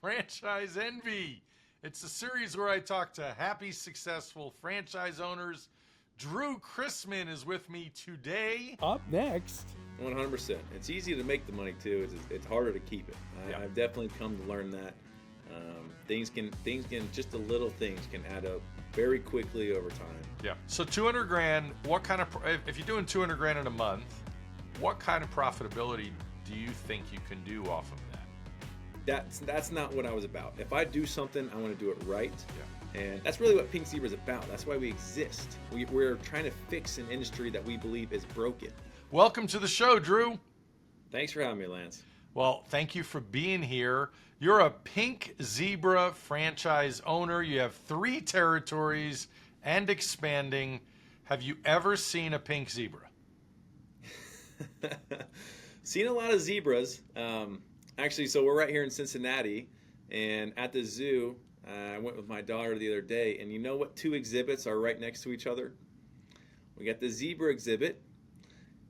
Franchise Envy. It's a series where I talk to happy, successful franchise owners. Drue Chrisman is with me today. Up next. 100%. It's easy to make the money too. It's harder to keep it. Yeah. I've definitely come to learn that things can just the little things can add up very quickly over time. Yeah. So 200 grand. What kind of if you're doing 200 grand in a month, what kind of profitability do you think you can do off of that? That's not what I was about. If I do something, I want to do it right. Yeah. And that's really what Pink Zebra is about. That's why we exist. We're trying to fix an industry that we believe is broken. Welcome to the show, Drue. Thanks for having me, Lance. Well, thank you for being here. You're a Pink Zebra franchise owner. You have 3 territories and expanding. Have you ever seen a pink zebra? Seen a lot of zebras. Actually, so we're right here in Cincinnati, and at the zoo, I went with my daughter the other day, and you know what 2 exhibits are right next to each other? We got the zebra exhibit,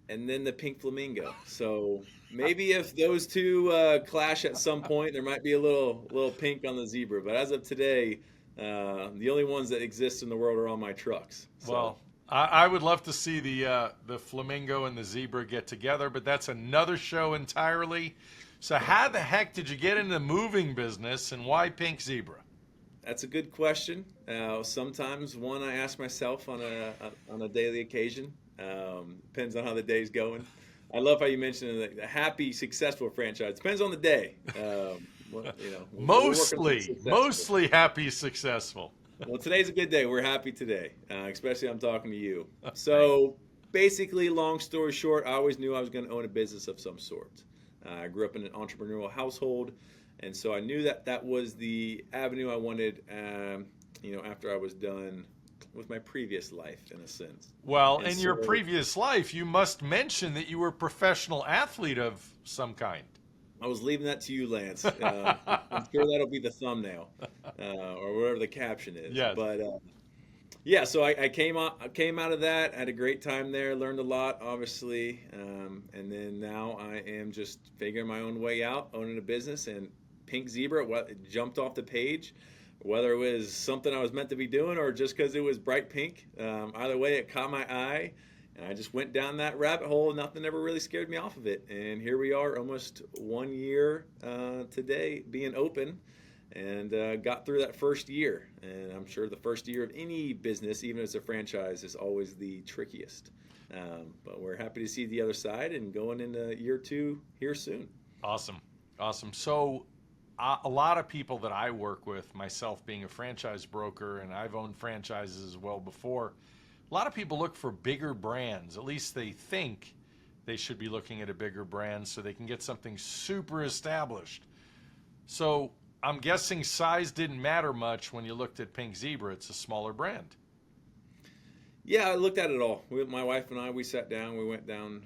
and then the pink flamingo. So maybe if those 2 clash at some point, there might be a little pink on the zebra. But as of today, the only ones that exist in the world are on my trucks. So. Well, I would love to see the flamingo and the zebra get together, but that's another show entirely. So how the heck did you get into the moving business, and why pink zebra? That's a good question. Sometimes one I ask myself on a daily occasion. Depends on how the day's going. I love how you mentioned the happy, successful franchise. Depends on the day. Mostly happy, successful. Well, today's a good day. We're happy today, especially I'm talking to you. So basically, long story short, I always knew I was going to own a business of some sort. I grew up in an entrepreneurial household, and so I knew that was the avenue I wanted, after I was done with my previous life, in a sense. Well, And in your previous life, you must mention that you were a professional athlete of some kind. I was leaving that to you, Lance. I'm sure that'll be the thumbnail or whatever the caption is. Yes. But yeah, so I came out of that, had a great time there, learned a lot, obviously, and then now I am just figuring my own way out, owning a business, and Pink Zebra it jumped off the page, whether it was something I was meant to be doing or just because it was bright pink. Either way, it caught my eye. And I just went down that rabbit hole. Nothing ever really scared me off of it. And here we are, almost 1 year today, being open, and got through that first year. And I'm sure the first year of any business, even as a franchise, is always the trickiest. But we're happy to see the other side and going into year 2 here soon. Awesome. So a lot of people that I work with, myself being a franchise broker, and I've owned franchises as well before, a lot of people look for bigger brands. At least they think they should be looking at a bigger brand so they can get something super established. So I'm guessing size didn't matter much when you looked at Pink Zebra. It's a smaller brand. Yeah, I looked at it all. My wife and I, we sat down. We went down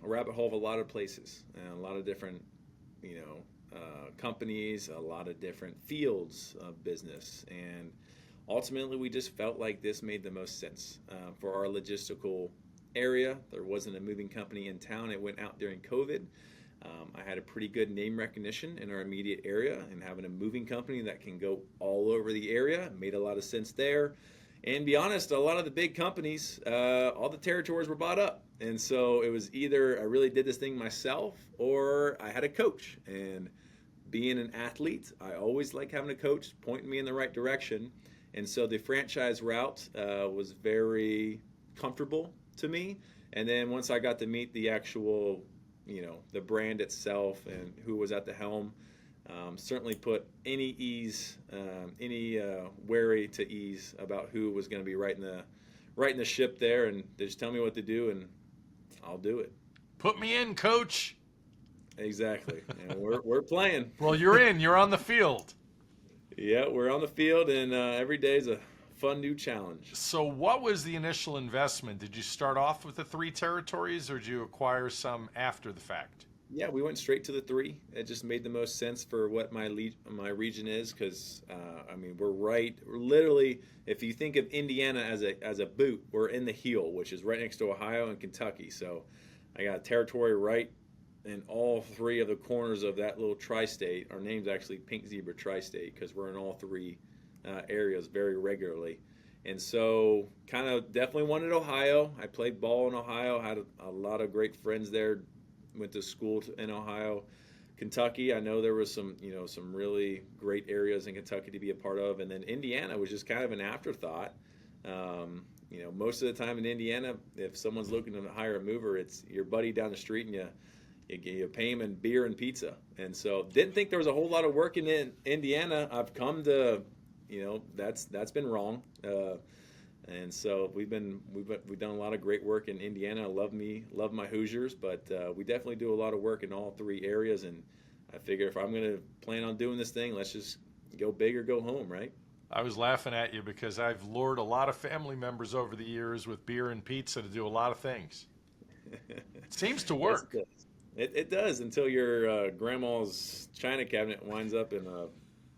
a rabbit hole of a lot of places and a lot of different, companies, a lot of different fields of business, and ultimately, we just felt like this made the most sense for our logistical area. There wasn't a moving company in town. It went out during COVID. I had a pretty good name recognition in our immediate area, and having a moving company that can go all over the area made a lot of sense there. And be honest, a lot of the big companies, all the territories were bought up. And so it was either I really did this thing myself or I had a coach. And being an athlete, I always like having a coach pointing me in the right direction. And so the franchise route was very comfortable to me. And then once I got to meet the actual, the brand itself and who was at the helm, certainly put any ease, worry to ease about who was going to be right in the ship there. And they just tell me what to do, and I'll do it. Put me in, coach. Exactly. And we're playing. Well, you're in. You're on the field. Yeah, we're on the field, and every day is a fun new challenge. So what was the initial investment? Did you start off with the 3 territories, or did you acquire some after the fact? Yeah, we went straight to the 3. It just made the most sense for what my region is, because we're literally, if you think of Indiana as a boot, we're in the heel, which is right next to Ohio and Kentucky. So I got a territory right in all three of the corners of that little tri-state. Our name's actually Pink Zebra Tri-State because we're in all three areas very regularly. And so kind of definitely wanted Ohio. I played ball in Ohio, had a lot of great friends there, went to school in Ohio. Kentucky, I know there was some really great areas in Kentucky to be a part of. And then Indiana was just kind of an afterthought. Most of the time in Indiana, if someone's looking to hire a mover, it's your buddy down the street and you pay him in beer and pizza. And so didn't think there was a whole lot of work in Indiana. I've come to, that's been wrong. And so we've done a lot of great work in Indiana. I love my Hoosiers, but we definitely do a lot of work in all three areas. And I figure if I'm going to plan on doing this thing, let's just go big or go home, right? I was laughing at you because I've lured a lot of family members over the years with beer and pizza to do a lot of things. It seems to work. It does until your grandma's china cabinet winds up in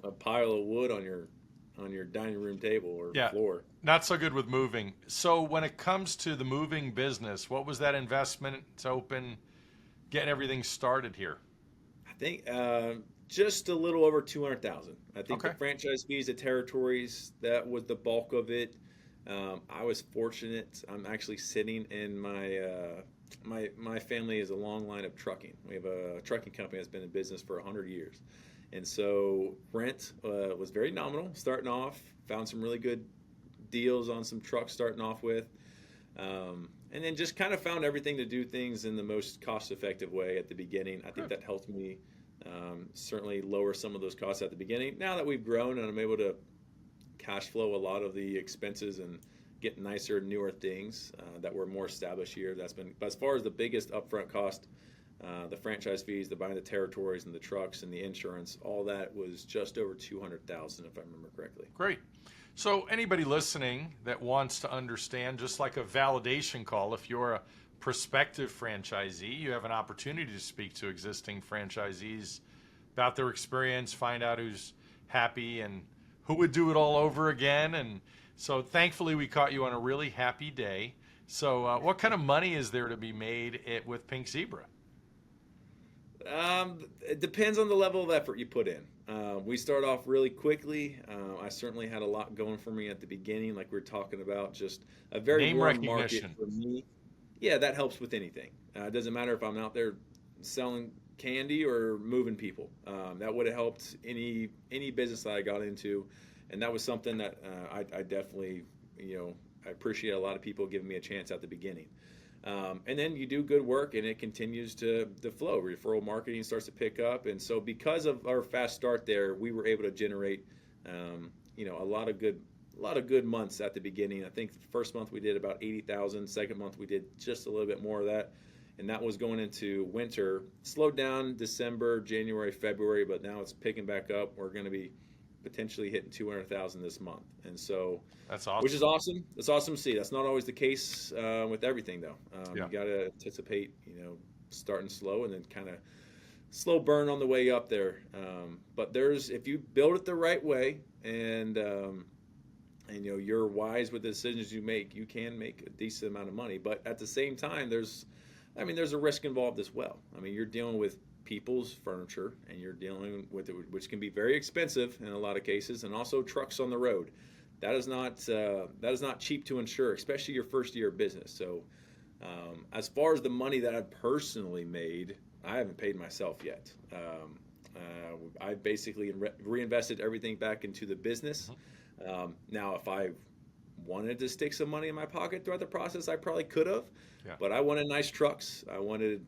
a pile of wood on your dining room table or floor. Not so good with moving. So when it comes to the moving business, what was that investment to open, getting everything started here? I think just a little over $200,000. I think the franchise fees, the territories, that was the bulk of it. I was fortunate. I'm actually sitting in my family is a long line of trucking. We have a trucking company that's been in business for 100 years. And so rent was very nominal starting off, found some really good deals on some trucks starting off with, and then just kind of found everything to do things in the most cost-effective way at the beginning. I think that helped me certainly lower some of those costs at the beginning. Now that we've grown and I'm able to cash flow a lot of the expenses and get nicer, newer things that were more established here, that's been, but as far as the biggest upfront cost, the franchise fees, the buying the territories and the trucks and the insurance, all that was just over $200,000 if I remember correctly. Great. So anybody listening that wants to understand, just like a validation call, if you're a prospective franchisee, you have an opportunity to speak to existing franchisees about their experience, find out who's happy and who would do it all over again. And so thankfully we caught you on a really happy day. So what kind of money is there to be made with Pink Zebra? It depends on the level of effort you put in. We start off really quickly. I certainly had a lot going for me at the beginning, like we were talking about, just a very warm market for me. Yeah, that helps with anything. It doesn't matter if I'm out there selling candy or moving people. That would have helped any business that I got into, and that was something that I definitely, I appreciate a lot of people giving me a chance at the beginning. And then you do good work and it continues to flow. Referral marketing starts to pick up. And so because of our fast start there, we were able to generate, a lot of good months at the beginning. I think the first month we did about 80,000. Second month we did just a little bit more of that. And that was going into winter. Slowed down December, January, February, but now it's picking back up. We're going to be potentially hitting 200,000 this month. And so that's awesome. Which is awesome. It's awesome to see. That's not always the case with everything though. You got to anticipate, starting slow and then kind of slow burn on the way up there. But if you build it the right way and you're wise with the decisions you make, you can make a decent amount of money. But at the same time, there's a risk involved as well. You're dealing with people's furniture and you're dealing with it, which can be very expensive in a lot of cases, and also trucks on the road. That is not cheap to insure, especially your first year of business. So as far as the money that I've personally made, I haven't paid myself yet. I basically reinvested everything back into the business. Now, if I wanted to stick some money in my pocket throughout the process, I probably could have. But I wanted nice trucks. I wanted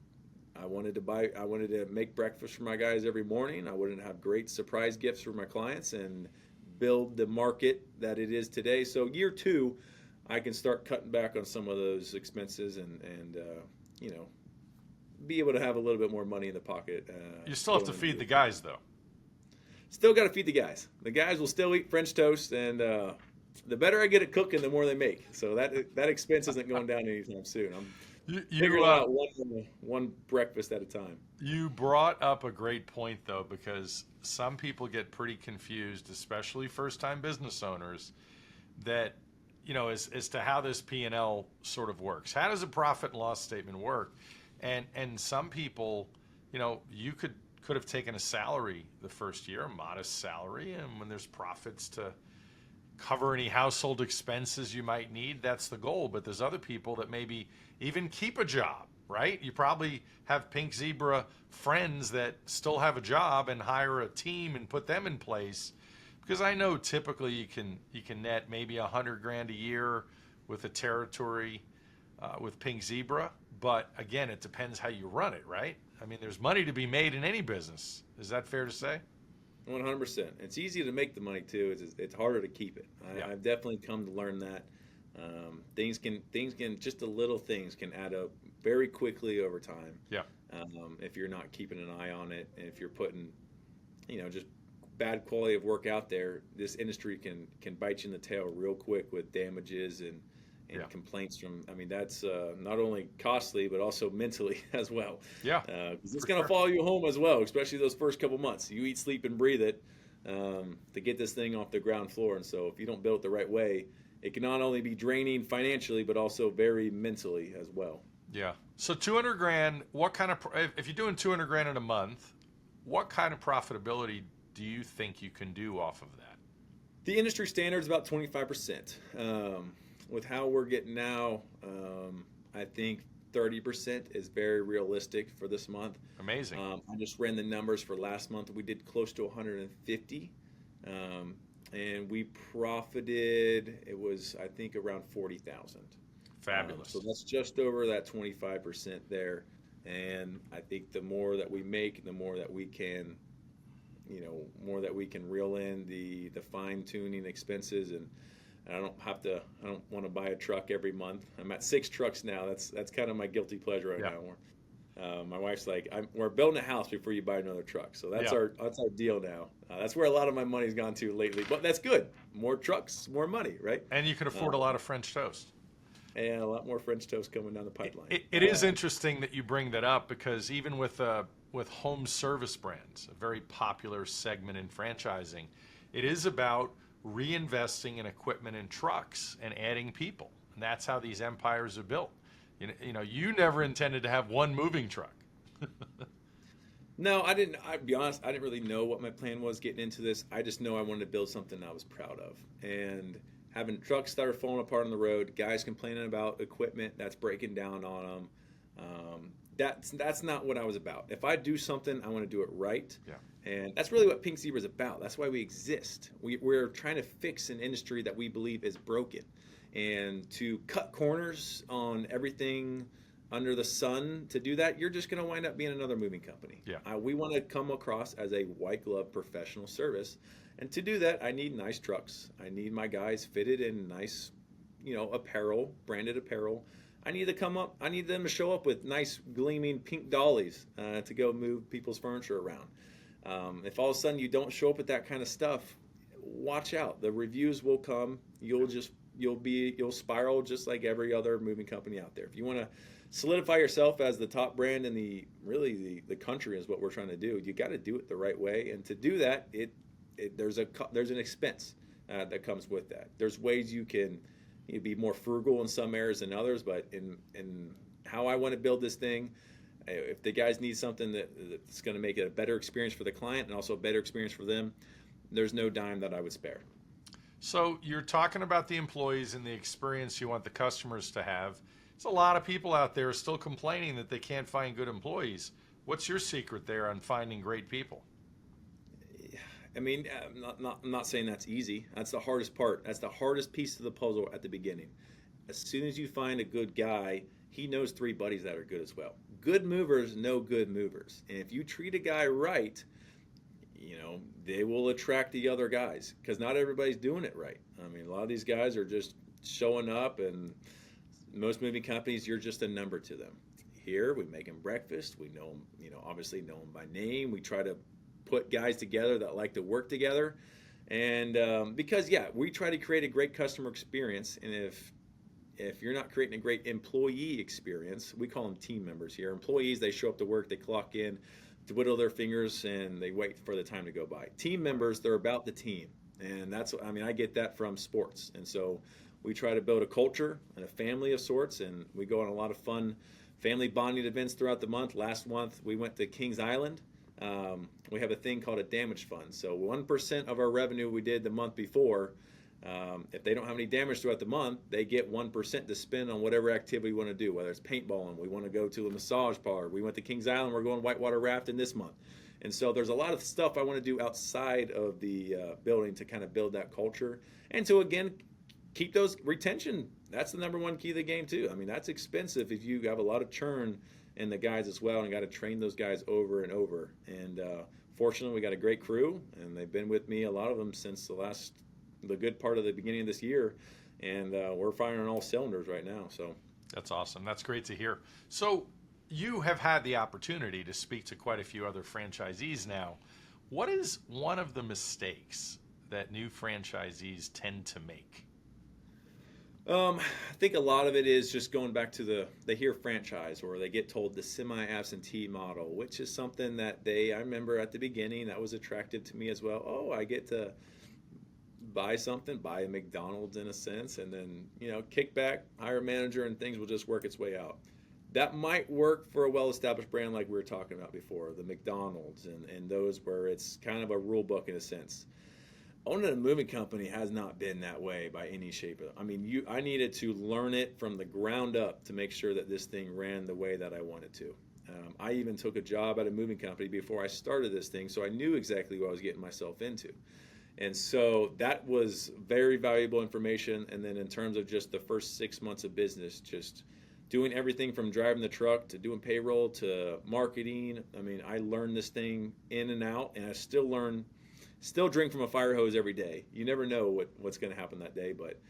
to make breakfast for my guys every morning. I wanted to have great surprise gifts for my clients and build the market that it is today. So year 2, I can start cutting back on some of those expenses and be able to have a little bit more money in the pocket. You still have to feed the guys though. Still got to feed the guys. The guys will still eat French toast, and the better I get at cooking, the more they make. So that expense isn't going down anytime soon. I'm figuring out one breakfast at a time. You brought up a great point, though, because some people get pretty confused, especially first-time business owners, that, as to how this P&L sort of works. How does a profit and loss statement work? And some people you could have taken a salary the first year, a modest salary, and when there's profits to cover any household expenses you might need, that's the goal. But there's other people that maybe even keep a job, right? You probably have Pink Zebra friends that still have a job and hire a team and put them in place, because I know typically you can net maybe $100,000 a year with a territory with Pink Zebra. But again, it depends how you run it, right? I mean, there's money to be made in any business. Is that fair to say? 100%. It's easy to make the money too. It's harder to keep it. I've definitely come to learn that things can just the little things can add up very quickly over time. Yeah. If you're not keeping an eye on it, and if you're putting, just bad quality of work out there, this industry can bite you in the tail real quick with damages and complaints from. I mean, that's not only costly but also mentally as well. Yeah, 'cause it's going to follow you home as well, especially those first couple months. You eat, sleep, and breathe it to get this thing off the ground floor. And so, if you don't build it the right way, it can not only be draining financially but also very mentally as well. Yeah. So $200,000. What kind of if you're doing $200,000 in a month, what kind of profitability do you think you can do off of that? The industry standard is about 25%. With how we're getting now, I think 30% is very realistic for this month. Amazing. I just ran the numbers for last month. We did close to 150, and we profited. It was, I think, around 40,000. Fabulous. So that's just over that 25% there. And I think the more that we make, the more that we can, reel in the fine tuning expenses. And I don't want to buy a truck every month. I'm at 6 trucks now. That's kind of my guilty pleasure right now. My wife's like, we're building a house before you buy another truck. So that's our deal now. That's where a lot of my money's gone to lately. But that's good. More trucks, more money, right? And you can afford a lot of French toast. And a lot more French toast coming down the pipeline. It is interesting that you bring that up, because even with home service brands, a very popular segment in franchising, it is about reinvesting in equipment and trucks and adding people. And that's how these empires are built. You never intended to have one moving truck. No, I didn't. I'll be honest, I didn't really know what my plan was getting into this. I just know I wanted to build something I was proud of. And having trucks that are falling apart on the road, guys complaining about equipment that's breaking down on them, that's not what I was about. If I do something, I want to do it right. Yeah. And that's really what Pink Zebra is about. That's why we exist. We're trying to fix an industry that we believe is broken. And to cut corners on everything under the sun, to do that, you're just going to wind up being another moving company. Yeah. We want to come across as a white glove professional service. And to do that, I need nice trucks. I need my guys fitted in nice, apparel, branded apparel. I need them to show up with nice gleaming pink dollies to go move people's furniture around. If all of a sudden you don't show up with that kind of stuff, watch out. The reviews will come. You'll spiral just like every other moving company out there. If you want to solidify yourself as the top brand in the country, is what we're trying to do. You got to do it the right way, and to do that, there's an expense that comes with that. There's ways you can be more frugal in some areas than others, but in how I want to build this thing, if the guys need something that's going to make it a better experience for the client and also a better experience for them, there's no dime that I would spare. So you're talking about the employees and the experience you want the customers to have. There's a lot of people out there still complaining that they can't find good employees. What's your secret there on finding great people? I mean, I'm not saying that's easy. That's the hardest part. That's the hardest piece of the puzzle at the beginning. As soon as you find a good guy, he knows 3 buddies that are good as well. Good movers know good movers. And if you treat a guy right, they will attract the other guys, because not everybody's doing it right. I mean, a lot of these guys are just showing up, and most moving companies, you're just a number to them. Here, we make them breakfast. We know them, obviously know them by name. We try to put guys together that like to work together. And because, we try to create a great customer experience. And if you're not creating a great employee experience, we call them team members here. Employees, they show up to work, they clock in, twiddle their fingers, and they wait for the time to go by. Team members, they're about the team. And I get that from sports. And so we try to build a culture and a family of sorts, and we go on a lot of fun family bonding events throughout the month. Last month, we went to Kings Island. We have a thing called a damage fund. So 1% of our revenue we did the month before, if they don't have any damage throughout the month, they get 1% to spend on whatever activity we want to do, whether it's paintballing, we want to go to a massage parlor, we went to Kings Island, we're going whitewater rafting this month. And so there's a lot of stuff I want to do outside of the building to kind of build that culture and to, again, keep those retention. That's the number one key of the game too. I mean, that's expensive if you have a lot of churn in the guys as well and got to train those guys over and over. And fortunately, we got a great crew, and they've been with me, a lot of them, since the good part of the beginning of this year. And we're firing on all cylinders right now. So that's awesome. That's great to hear. So you have had the opportunity to speak to quite a few other franchisees now. What is one of the mistakes that new franchisees tend to make? I think a lot of it is just going back to they hear franchise, or they get told the semi-absentee model, which is something that I remember at the beginning, that was attractive to me as well. Oh, I get to buy a McDonald's in a sense, and then, kick back, hire a manager, and things will just work its way out. That might work for a well-established brand like we were talking about before, the McDonald's and those where it's kind of a rule book in a sense. Owning a moving company has not been that way by any shape. I mean, I needed to learn it from the ground up to make sure that this thing ran the way that I wanted to. I even took a job at a moving company before I started this thing, so I knew exactly what I was getting myself into. And so that was very valuable information. And then in terms of just the first 6 months of business, just doing everything from driving the truck to doing payroll to marketing. I mean, I learned this thing in and out, and I still drink from a fire hose every day. You never know what's going to happen that day. But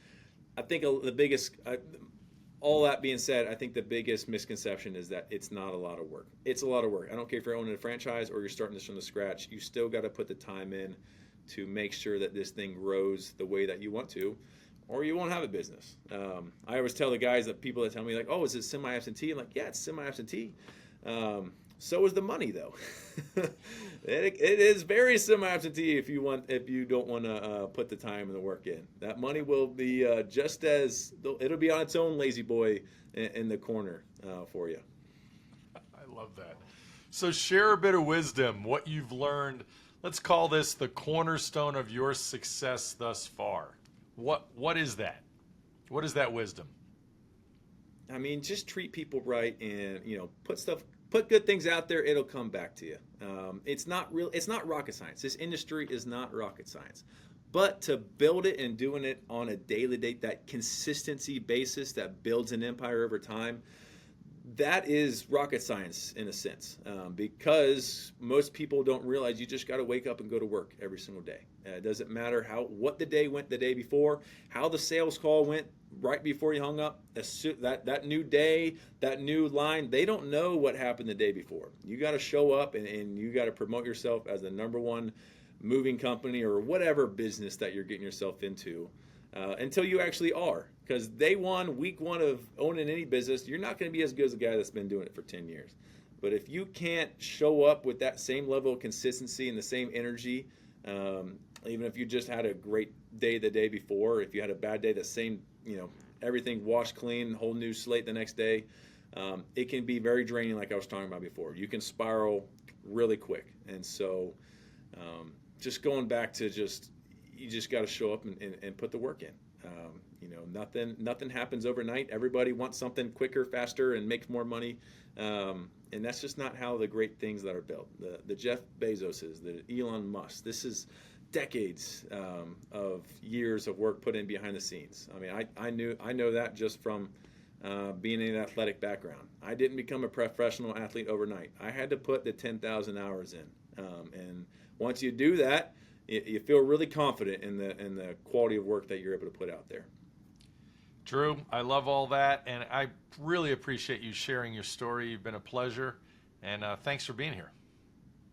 I think all that being said, I think the biggest misconception is that it's not a lot of work. It's a lot of work. I don't care if you're owning a franchise or you're starting this from the scratch. You still got to put the time in to make sure that this thing grows the way that you want to, or you won't have a business. I always tell the guys, people that tell me, like, oh, is it semi-absentee? I'm like, yeah, it's semi-absentee. So is the money, though. It is very semi-absentee if you don't want to put the time and the work in. That money will be it'll be on its own lazy boy in the corner for you. I love that. So share a bit of wisdom, what you've learned. Let's call this the cornerstone of your success thus far. What is that? What is that wisdom? I mean, just treat people right, and put good things out there. It'll come back to you. It's not rocket science. This industry is not rocket science. But to build it and doing it on a daily day, that consistency basis that builds an empire over time, that is rocket science in a sense, because most people don't realize you just got to wake up and go to work every single day. It doesn't matter what the day went the day before, how the sales call went right before you hung up, that new day, that new line, they don't know what happened the day before. You got to show up and you got to promote yourself as the number one moving company or whatever business that you're getting yourself into. Until you actually are. Because week one of owning any business, you're not going to be as good as a guy that's been doing it for 10 years. But if you can't show up with that same level of consistency and the same energy, even if you just had a great day the day before, if you had a bad day, the same, everything washed clean, whole new slate the next day, it can be very draining like I was talking about before. You can spiral really quick. And so just going back to you just got to show up and put the work in. Nothing happens overnight. Everybody wants something quicker, faster, and makes more money. And that's just not how the great things that are built. The Jeff Bezoses, the Elon Musk. This is decades of years of work put in behind the scenes. I mean, I know that just from being in an athletic background. I didn't become a professional athlete overnight. I had to put the 10,000 hours in. And once you do that, you feel really confident in the quality of work that you're able to put out there. Drue, I love all that, and I really appreciate you sharing your story. You've been a pleasure, and thanks for being here.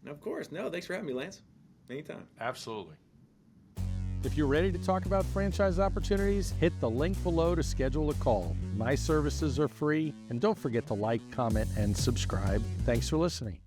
Of course. No, thanks for having me, Lance. Anytime. Absolutely. If you're ready to talk about franchise opportunities, hit the link below to schedule a call. My services are free, and don't forget to like, comment, and subscribe. Thanks for listening.